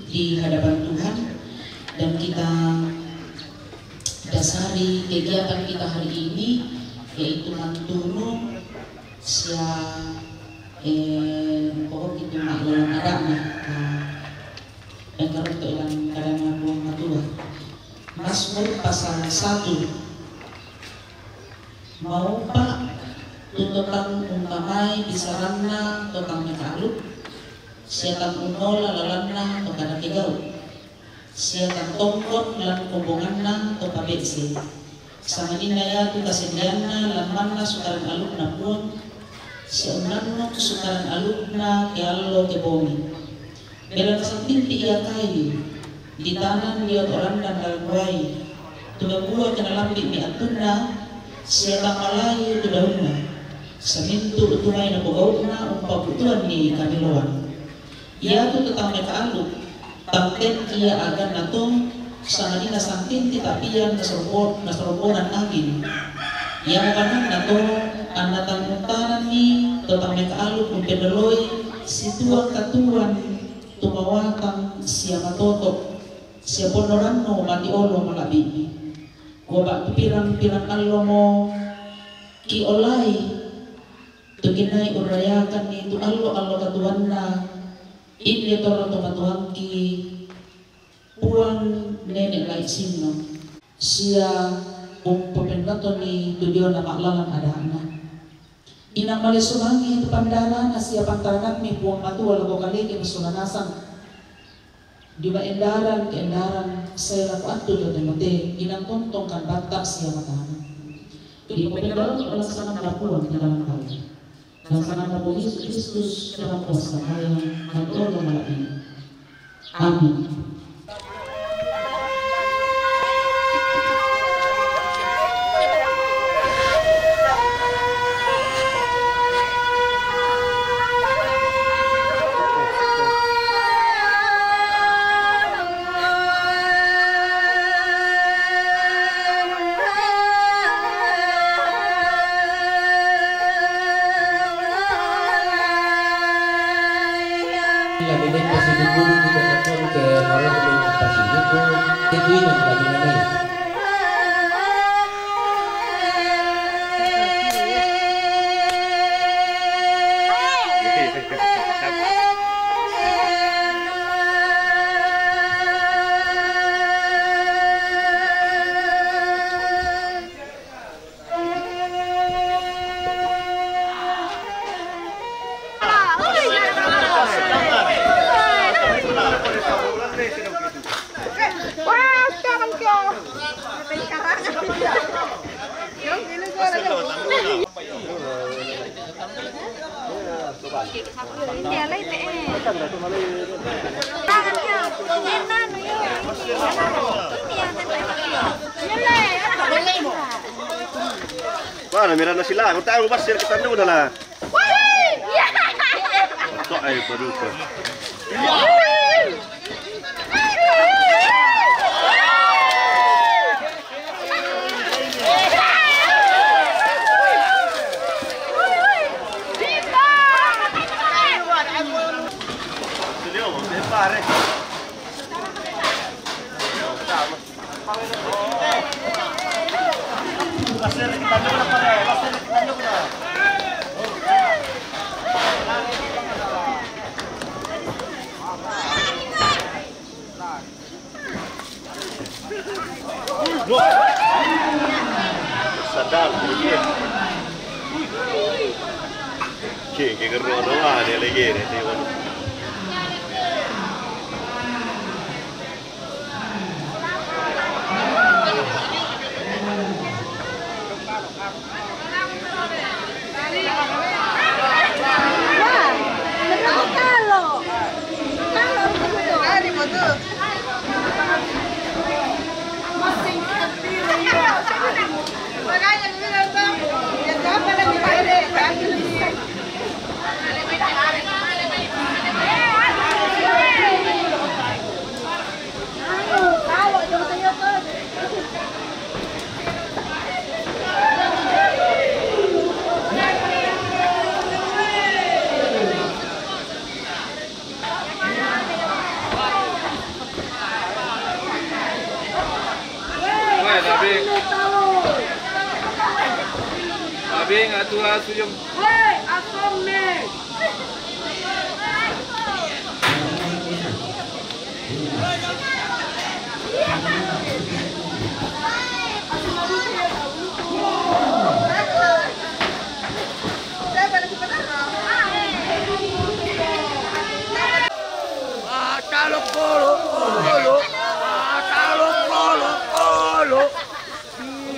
di hadapan Tuhan, dan kita dasari kegiatan kita hari ini yaitu mantunu sia pokok itu makluman adanya yang karena ilang kadang buang matua. Mazmur pasal 1. Mau pak tutupan umpamai bisaranna tokang mekaluk, siatan unola lalanna tokana kegau, siatan tongkon lan kumbunganna toka betse, sama inaya tu kasendiana lan manna sukaran alukna puang, siunanno sukaran alukna ke allo ke bomi. Belan santinti ia kayu, di tanah liot orang dan dalam wai, tuga buah kena lambi mi atuna, siatan malayu tu daunna. Semintu utunay na pugauna umpaputuan ni kaniluan. Ia tu tetang mereka aluk, tangten ia agan natong sangat ina sangkin titapian nasorbonan angin. Ia makanang natong anatang mutanan ni tetang mereka aluk umpedeloy situang katuan tumawatang siya matotok siya ponorano mati olo malabi. Gua pirang-pirang allo mo ki olay tuginay urayakan ni itu allo katuan na ini toro to katuan ki puang nenek lai sino siya pembendato ni tudio na maklalan adana inang malesumangi itu pandaran siya pantaran ni puang matu wala ko kaliki masulanasan di endaran ke endaran saya laku atu do temote inang tontong kan batak siya matana di pembendato orang sana melakukan di dalam hal dan sangat Tuhan Yesus Kristus dalam kuasa yang menolong malam ini. Amin. Mana mira na sila, kung tayo basir kita na udah lah. Kok ay baru ko. Sadar, che ruolo va nelle ghiere, Abing asu yung. Hei, asom nih.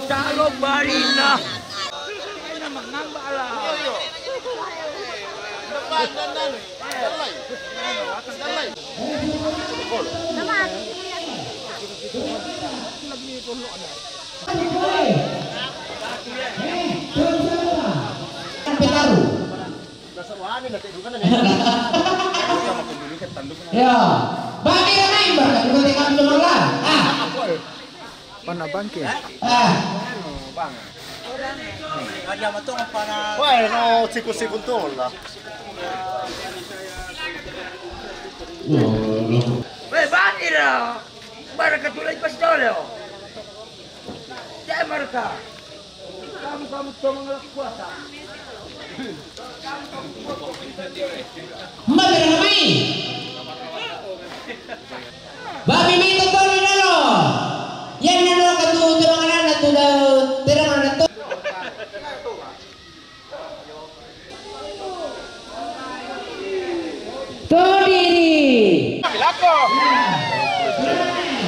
Kalau Marina. Ini magngambala. Ya, bagi yang lain berkat juga dengan semula. Panabang ke? Wah, no, siku-siku tulla. Weh, bani lah. Mereka tulis pistol. Jangan mereka. Kamu tuh mengelak kuasa. Mati ramai. Babi minta tolong dulu. Yang nalo katu temangan tu terang tu. Todiri. Lako.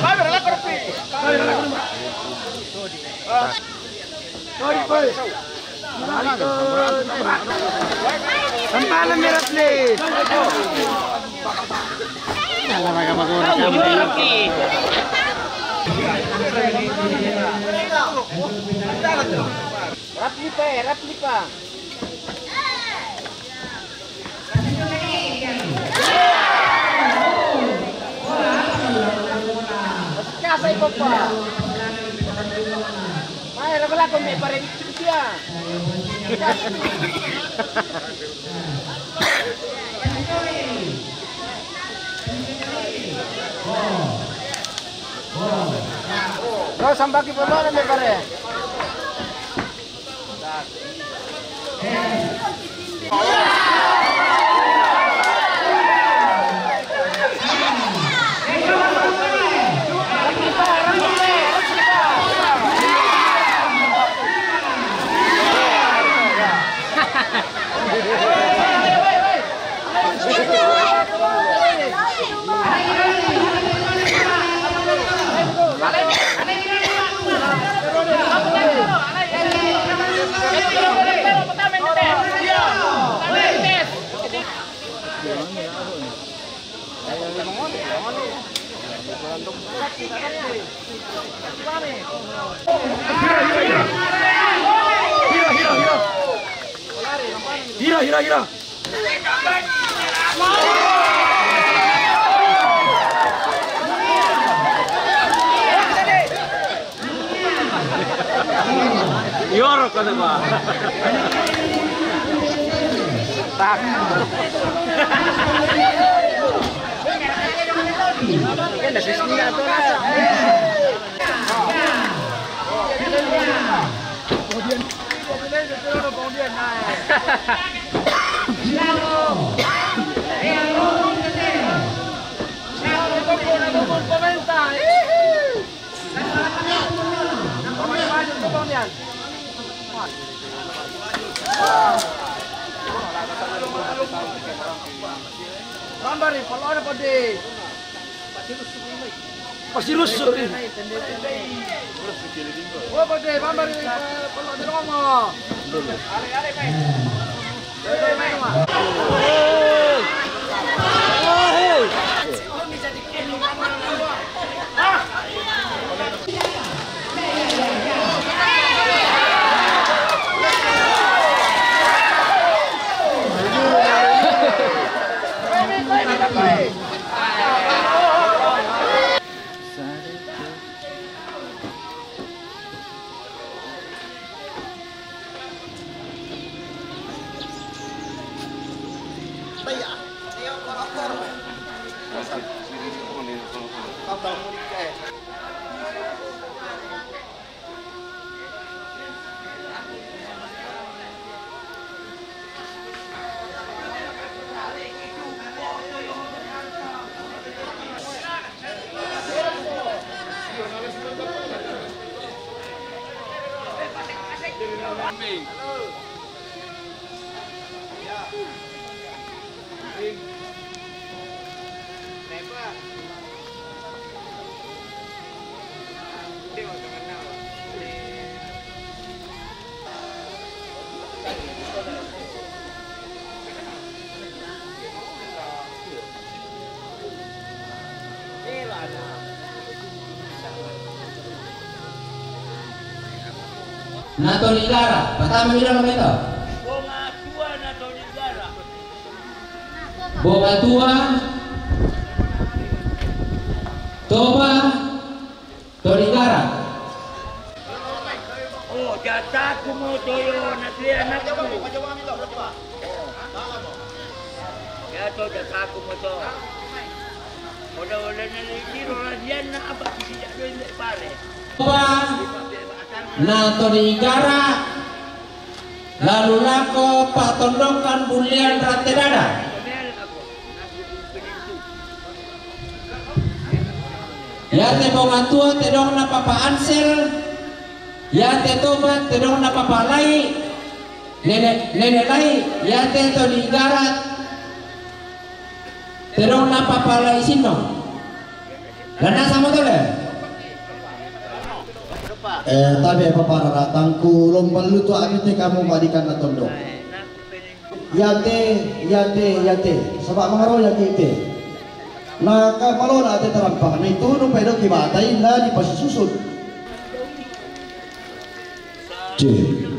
Baru lako pi. Todi pi. Sampalan merah please. Replika. Casa y papá. Ay, la con mi pareja. No, sambaki po doon me pare. Hira. Yoro kada ba? Tak. Kan dah sini atau lah. Bambari, kalau ada pada pasti rusuk. Oh, pada bambari, kalau ada ngomong. Are, main. Main rumah. Nato Ligara, pertama bilang apa itu? Bunga tua Nato Ligara. Bunga tua, Toba, Toligara. Oh, jataku mo toyo natli anakku. Ya to jataku mo to. Oda naliliro radian na apa sisi jado ile pare. Toba, Nato Ligara, lalu lako patondokan bulian ratedada. Ya te bunga tua te dong na papa Ansel. Ya te Toba te dong na papa Lai. Nenek Lai ya te to Ligara te dong na papa Lai sino. Lana sama to le. Tabi papararatan lombal luto amite kamu madikan na tondo. Yate sabak mangaro yate. Naka malona ate tarampang na ito nung pwede kibatay na di pasisusun.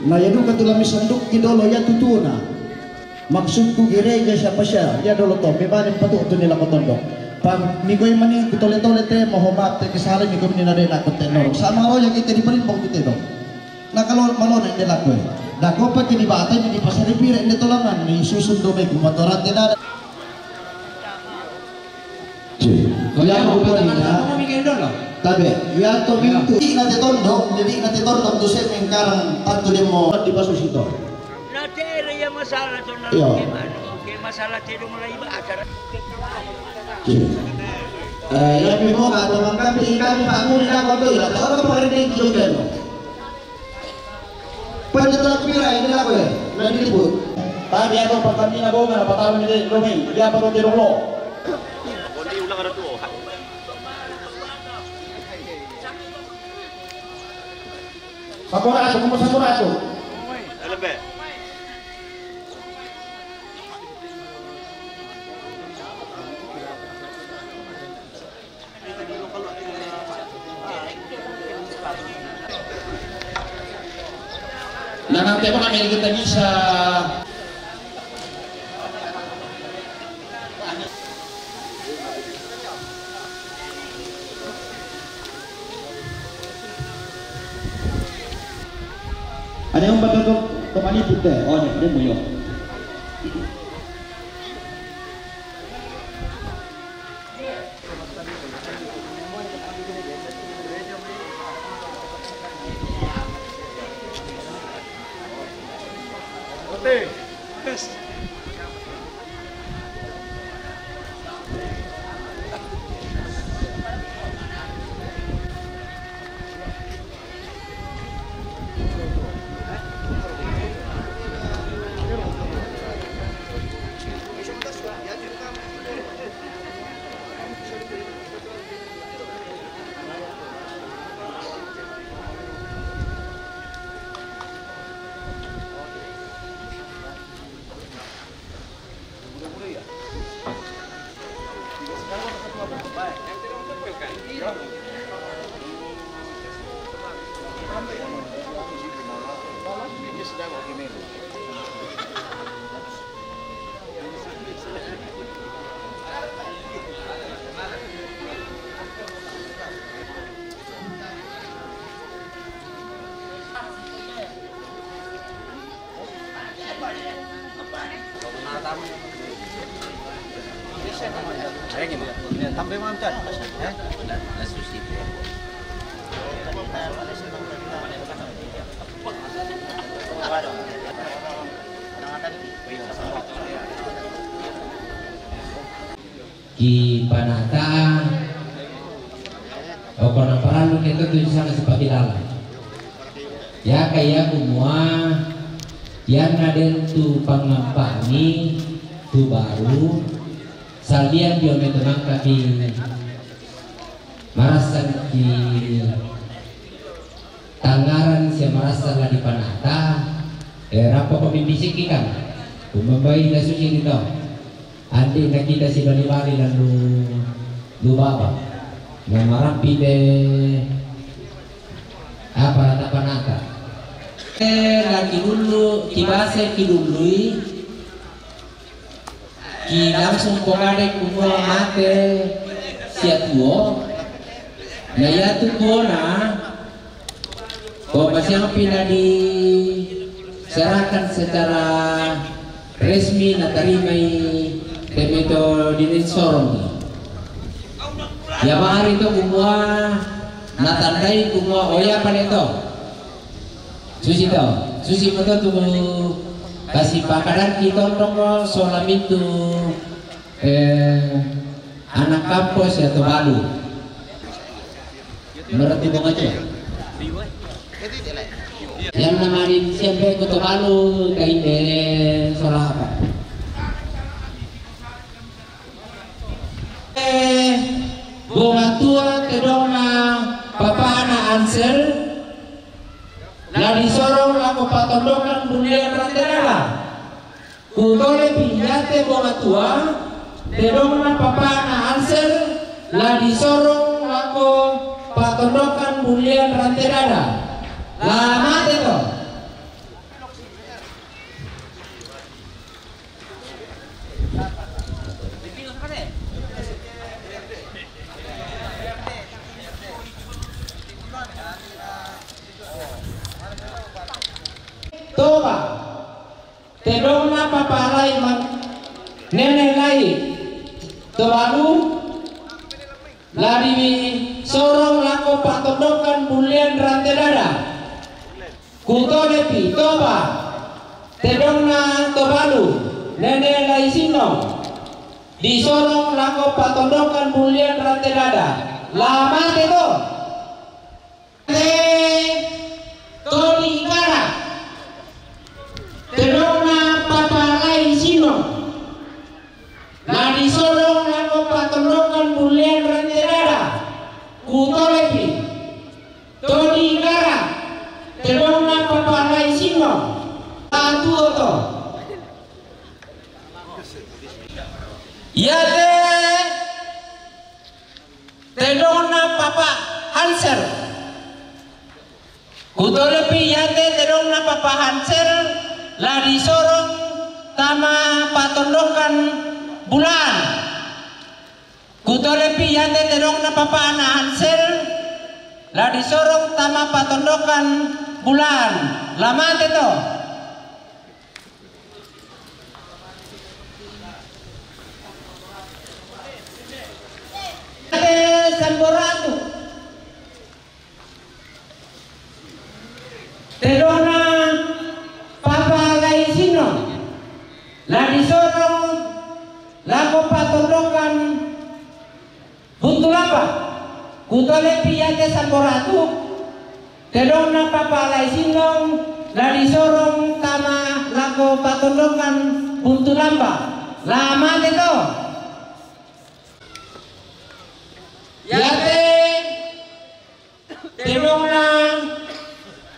Na yadu katulami sanduk kidolo ya tutuna. Maksud ko girega siya pa siya. Ya dolo to, may banin patuto nila ko tondo. Pag migoy mani kutole-tole te mahomat te kasala migoy nila rin ako tenor. Sama ro yang kita di parin pang tuteno. Nakalon malona nila ko. Dako pag kinibatay hindi pasaripira hindi tolangan may susundo may kumatoran din na. Ya ko po nila. Tabi, ya to mintu. Di na tetondo, jadi na tetondo to se mengkarang tanto de mo di pasusito. Na tere ya masalah to na gimana? Ke masalah te dong mulai ba acara. Ya mo ka to kami pa mo nila ko to ila. Tawag pa rin yung jogen. Pwede to pira nila ko eh. Nalilibot. Tabi ako pag kami na go na patawa ni Romy. Ya pa to de lo. Sakurado, como sakurado. Alam ba? Nanti apa kami kita bisa Ada yang batok kemana putih? Oh, dia muyok. Ki panataan o kung ang paralo nito ito yung sana sa pagkilala. Ya kaya semua yang naden tu pangampani tu baru salian dia metenang kaki marasan di Tangaran siya marasa lah di Panata rapa pamibisik ikan kumabay na susi dito andi nakita si Balibari dan lu baba na marampi de apa rata Panata lagi dulu kibase kidului ki langsung pengade kumula mate siya tuo na ya tuo na bahwa masih pina diserahkan secara resmi na tarimay temito dinin sorong ya mahari itu kumua natandai kumua oya paneto susi mo to kasih pakadan kita tonggo solam itu anak kampus ya to balu berarti bunga aja yang namarin siapa ko to balu kain de solah apa bunga tua kedona papa anak Ansel la disorong la ko patondokan dunia ranterala kutole pinjate bunga tua kedona papa anak Ansel la disorong la ko patondokan dunia ranterala lama itu toba tedongna papalai nenek lai tobalu lari sorong lako patondokan bulian ranterada kutolepi toba tedongna tobalu nenek lai sino disorong lako patondokan bulian ranterada lama itu toli kara tedongna papalai sino na disorong lako patondokan bulian ranterada kutolepi toli kara tedongna papalai sino atu oto yate tedongna papa Hansel kutolepi yate tedongna papa Hansel la disorong tama patondokan bulan kutolepi yate tedongna papa anak Hansel la disorong tama patondokan bulan lama itu samboratu tedona papa lai sino la disorong lako patondokan buntulapa kutole piyate samboratu tedona papa lai sino la disorong tama lako patondokan buntulapa lama itu yate tedongna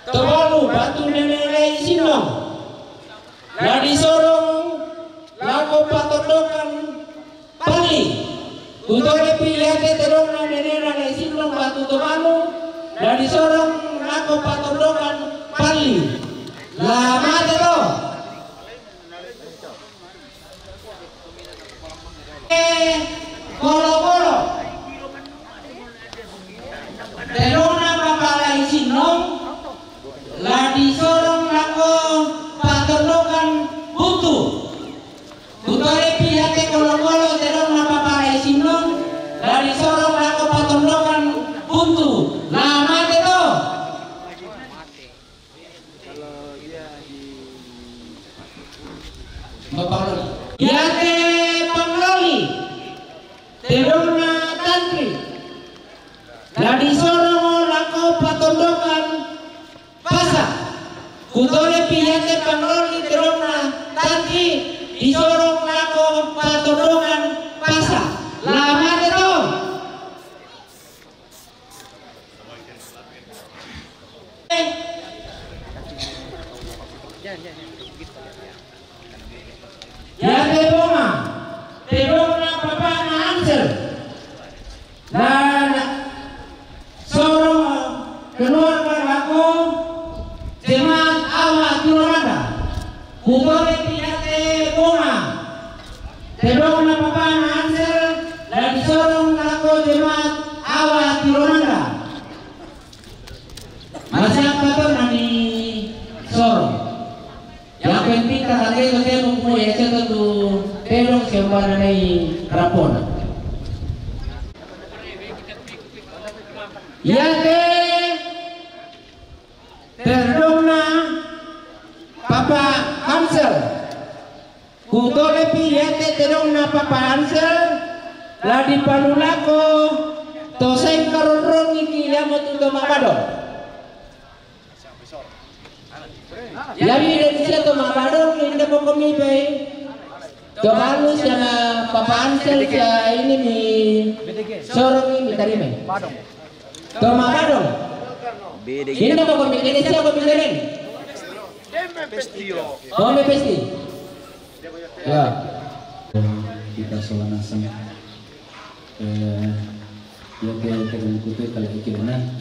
tobalu batu nenek sino la disorong lako patondokan pali kutole piyate tedongna nenek sino batu tobalu la disorong lako patondokan pali lama itu kolo-kolo tedongna papalai sino la disorong lako patondokan butu kutole piyate kolo-kolo tedongna papalai sino la disorong lako patondokan butu lama itu yate pangloli tedongna tantri la disorong lako patondokan pasa kutole piyate pangroni terona tanti disorong lako patodongan pasa lama itu ya tebonga terona papa na answer dan sorong keluarga lako jemaat awak turunanda kutole piyate bunga tebong na papa na answer dan sorong lako jemaat awak turunanda masyarakat itu nani sorong yang penting kakak itu tebong mo ya satu tebong siapa nani rapona ya terdongna Papa Hansel kutole piyate terdongna Papa Hansel ladi panulako toseng karorong iki yamo tuto mabado yabi densia to mabado inde pokomi pe to halus ya Papa Hansel ya ini ni sorong ini tarime to mabado ini apa kombinasi siapa kombinasi? Oh, pesti. Ya. Kita sawanasan. Ya kita mengikuti kalau ikirna.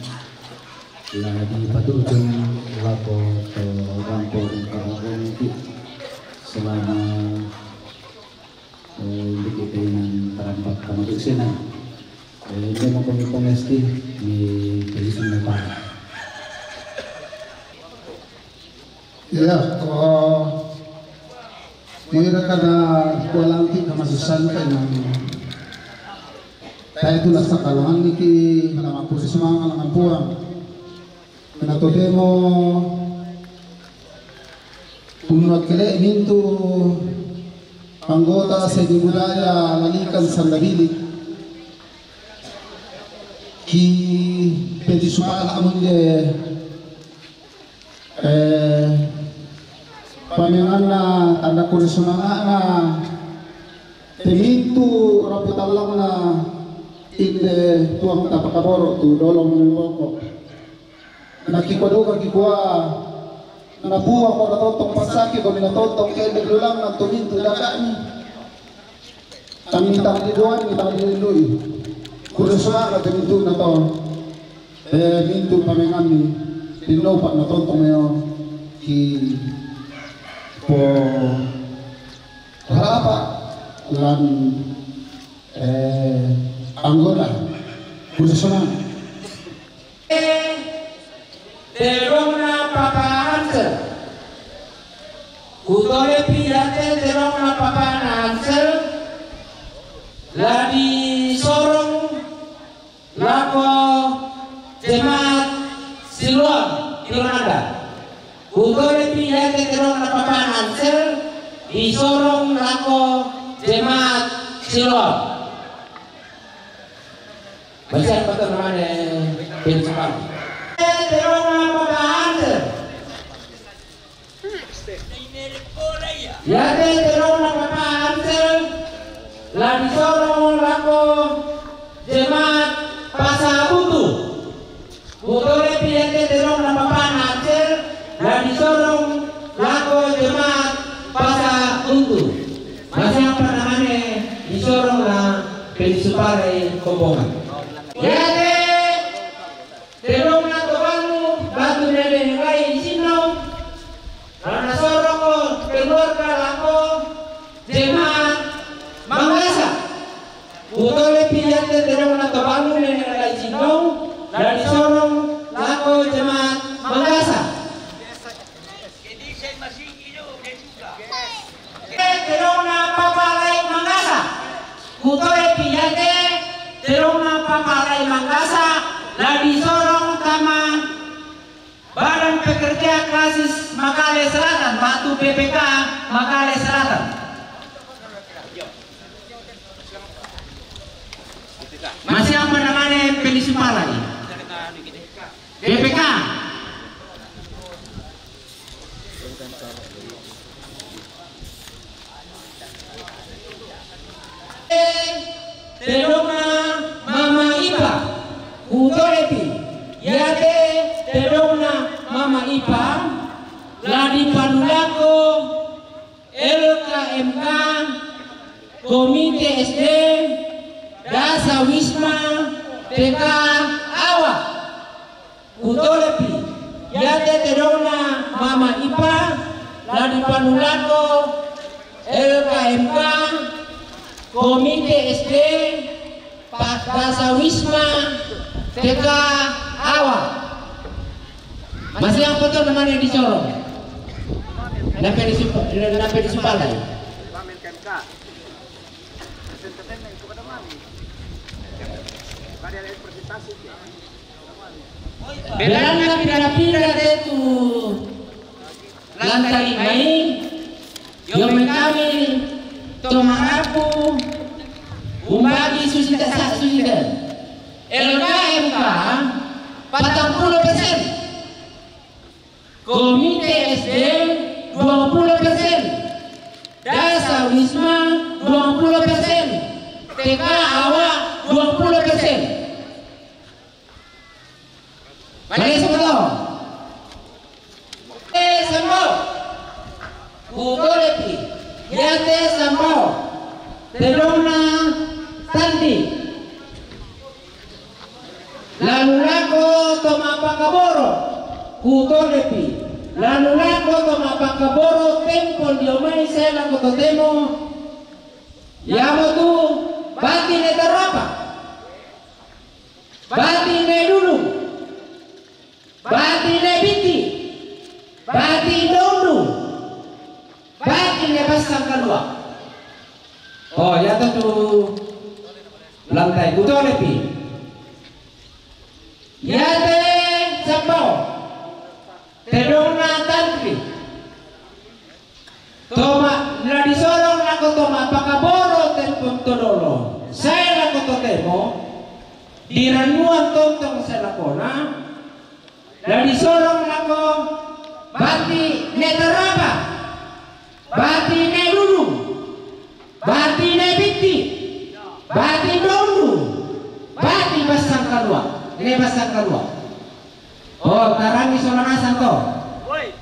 Lagi patutun lapo kampung itu selama dikitinan terampak kamu sini. Ini mau komisi di Desa Nepal. Ya, mengira kada kualanti kamasusan kay nang tayo ito sa kalangan niki mga pulis mga nangampuan natodemo unot kele mintu anggota sa budaya lalikan sa Nabili ki pwede supala amon de pamingan na tanda ko sa mga na temintu raputan lang na inde tuang tapakaboro tu dolong niloko nakikwadoga kikwa nabuwa ko natotong pasaki ko minatotong kaya naglulang ng tumintu dakani tamintang liduan mitang liluloy kuruswa na temintu na to mintu pamingan ni tinopa na tontong ngayon ki po harapa lan anggota kursusana terong na Papa Hansel kutole piyate terong na Papa Hansel ladi sorong lako jemaat Siluam Irlanda kutole piyate terong na Papa Hansel di sorong lako jemaat Siluam masih apa namanya pencepat terong na Papa Hansel ya terong na Papa Hansel ladi sorong lako jemaat Pasabutu kutole piyate terong na Papa Hansel ladi sorong lako jemaat Pasabutu masih apa namanya disorong na Pensupare Kombongan ya terong na Tobanu batu nene ngai sino karena sorong ko keluarga lako jemaat Mangasa kutole piyate terong na Tobanu nene ngai sino dan sorong lako jemaat Mangasa terong na Papalay Mangasa kutole piyate terong na Papalay Mangasa lagi sorong tama Badan Pekerja Klasis Makale Selatan Batu PPK Makale Selatan masih apa namanya Pelisupala lagi PPK kutolepi yate terona mama ipa ladi panulako LKMK Komite SD Dasa Wisma TK Awa kutolepi yate terona mama ipa ladi panulako LKMK Komite SD Dasa Wisma TK Awa. Masih yang foto teman yang dicorong. Sampai di Supalai. Belanda pindah-pindah itu lantai ini. Yomen kami toma aku umbagi susita LKMK 40%, Komite SD 20%, Dasa Wisma 20%, TK Awa 20%. Mari semua. Semua. Kutolepi. Yate semua. Terona Tanti. Lalu lako toma pakaboro. Kutolepi. Lalu lako toma pakaboro tempol diomai sela kototemo. Yamo tu bati ne tarapa. Bati ne dulu. Bati ne biti. Bati dulu. Bati ne pasang kedua. Oh ya tentu lantai kutolepi. Yate sabau. Terona tantri. Toma nadi sorong nako toma pakaboro tempom todolo. Saya nako totemo. Diranuan tontong selakona. Nadi sorong nako bati netaraba. Bati ne dulu. Bati ne biti. Bati dulu. Bati basang kalua. Ini basang kalua. Oh, tarangi solanasan to. Woi,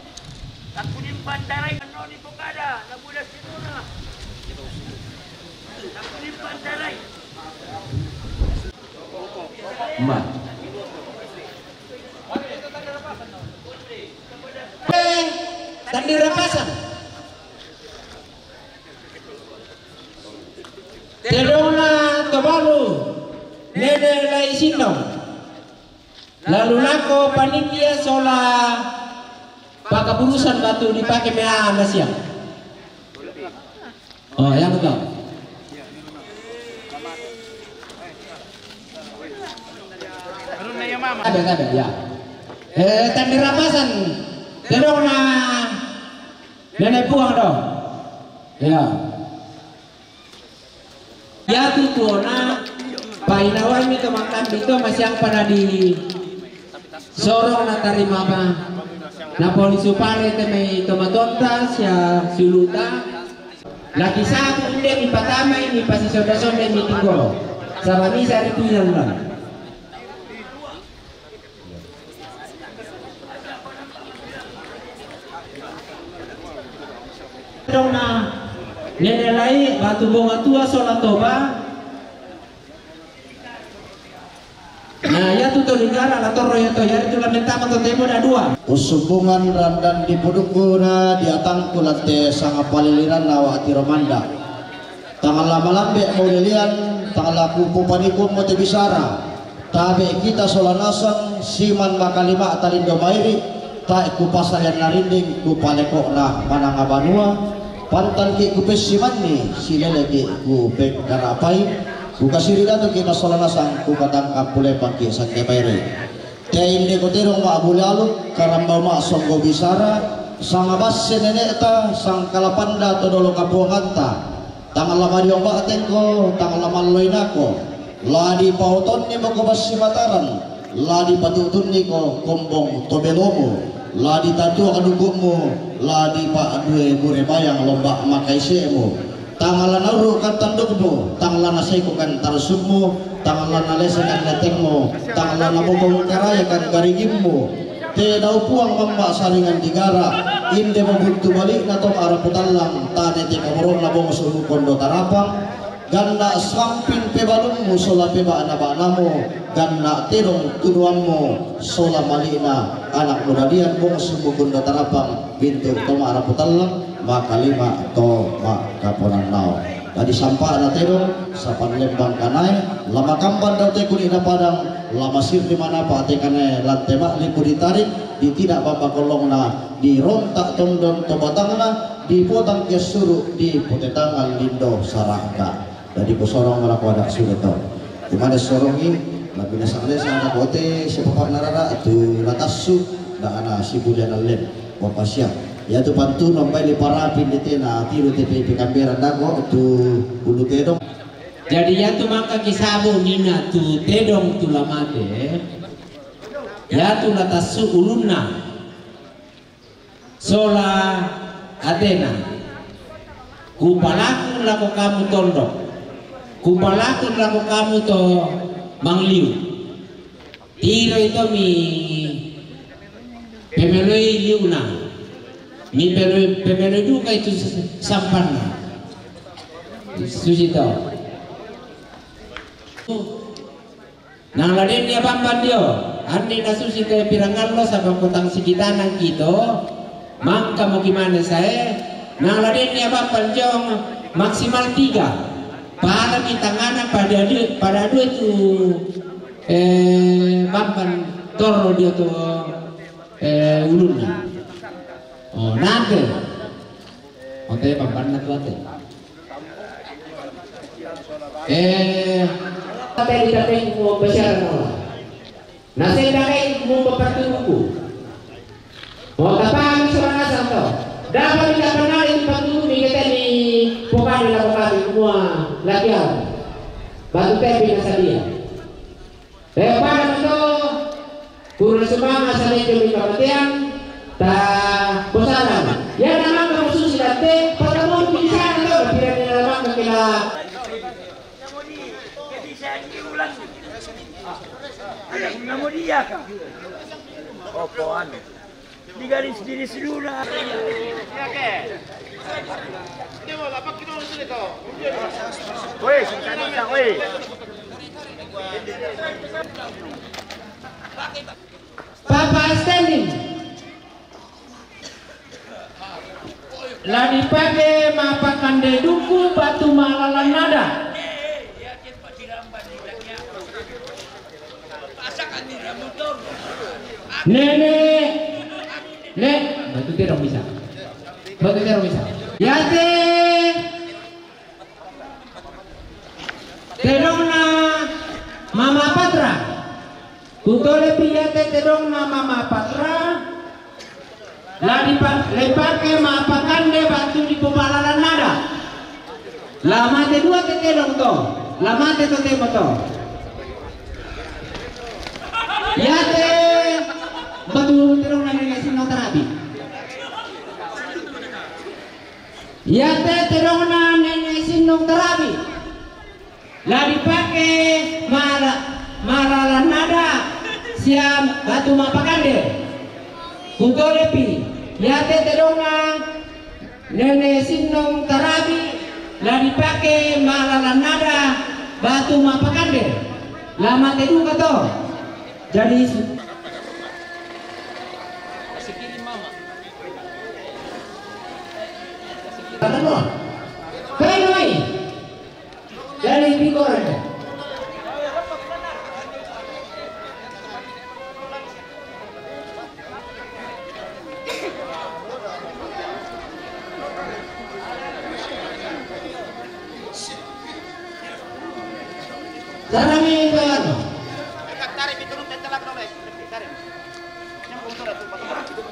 aku di pantarai ano ni Bukada, nabudas itu na. Aku di pantarai. Mat. Tadi rapasan. Terona tobalu. Nede lai sinong. Lalu nako panitia sola pakaburusan batu dipakai mea masia. Oh yang betul. Ada ya. Tadi rapasan terong na nenek puang dong. Ya. Ya tutuona painawai mi kemakam itu masih yang pada di sorong na tarima ba na polisi pare teme tomatontas ya suluta lagi sabu inde mi patamay mi pasisonda-sonda mi tinggolo sama mi sa rituyan lang dong na nenelai batu bunga tua sola toba. Nah, ya tu negara la torro ya to ya itu lamentama to temo da dua. Usubungan randan di pudukuna di atangku late sanga paliliran nawa tiromanda. Tangan lama lambe mau lilian, tangan laku pupanikum mo bisara. Tabe kita solanasan siman makalima talindo mairi, ta ku pasal yang narinding ku palekok na mananga banua, pantan ki ku pesimanni silelege ku pek darapai. Buka sirida tu kita solanasan ku katangkap pule pangki sakya bayre. Kain de koterong ma abulalu karamba ma songgo bisara sang abasse neneta sang kalapanda todolo kapuanganta. Tangan lama diong batengko, tangan lama loinako. Ladi pauton ni mo ko basi mataran. Ladi patutun ni ko kombong tobelomo. Ladi tatu adugumo, ladi pa adue gure bayang lomba makai semo. Tangalan nauru kan tandukmu, tangalan nasay ko kan tarsukmu, tangan nalesa kan letengmu, tangan nabogong karaya kan garigimmu. Te daw puang mamba salingan digara, inde mabuntu balik na tong arap putalang, tane te kamurong nabong sumu kondo tarapang, ganda sampin pebalungmu sola peba anabanamu, ganda terong tuduanmu sola malina anak mudadian bong sumu kondo tarapang, pintu tong arap putalang, maka lima to makaponan nao. Tadi sampah na terong, sapan lembang kanay, lama kampan daw te kuni na padang, lama sir di mana pa te kanay lantema lipu ditarik, di tidak bamba kolong na, di rontak tondon to batang na, di potang kias suruh, di potetangan lindo saraka. Jadi kusorong malaku ada sureto. Di mana sorongi, labi na sakles na bote, siapa narara tu latasu, da ana sibulian alem, wapasya. Ya tu pantu nombai di parapin di tena tiru TPP kamera dago tu bulu tedong. Jadi ya tu maka kisabo nina tu tedong tu lamate. Ya tu latasu ulunna. Sola Athena. Kupalaku lako kamu tondok. Kupalaku lako kamu to mangliu. Tiro itu mi pemeloi liuna. Mi pemeloi duka itu sampan. Suci tau. Nang laden dia bamban dia. Andi na susi ke pirangan lo sabang kotang sikitanan gitu. Maka mau gimana saya? Nang laden dia bamban jong maksimal 3. Para tanganan pada dua itu bamban toro dia tuh ulunnya. Oh nanti, nanti bamban nanti nanti. Tapi tidak mau besar nol. Nasi tidak mau berpertuku. Oh kapal seorang asal tu. Dapat tidak pernah ini berpertuku kita di pokal lakukan semua latihan. Batu tepi nasalia. Pada itu kurang semangat saling demi kematian. Ta bosaran ya nama kamu susi date pada mau bisa atau tidak nama kekila nggak mau dia kan opoan di garis diri seluruh woi sekarang woi Papa standing lah dipakai mapakan deduku batu malalan nada. Nenek, batu terong bisa. Ya terong na mama patra. Kutole piyate terong na mama patra. Lah dipakai mapakan de batu di pemalalan nada. Lama te dua te terong to. Lama te to te moto. Ya te batu terong na nilai sino terapi. Ya te terong na nilai sino terapi. Lah dipakai malalan nada. Siap batu mapakan de. Kutolepi, ya terong nenek sinong tarabi, lah dipakai malalan nada batu mapakan deh, lama tedu kato, jadi Ano? Kaya jadi bikoran. Sarami itu ano? Tarik itu nanti telah beroleh. Tarik. Yang untuk itu.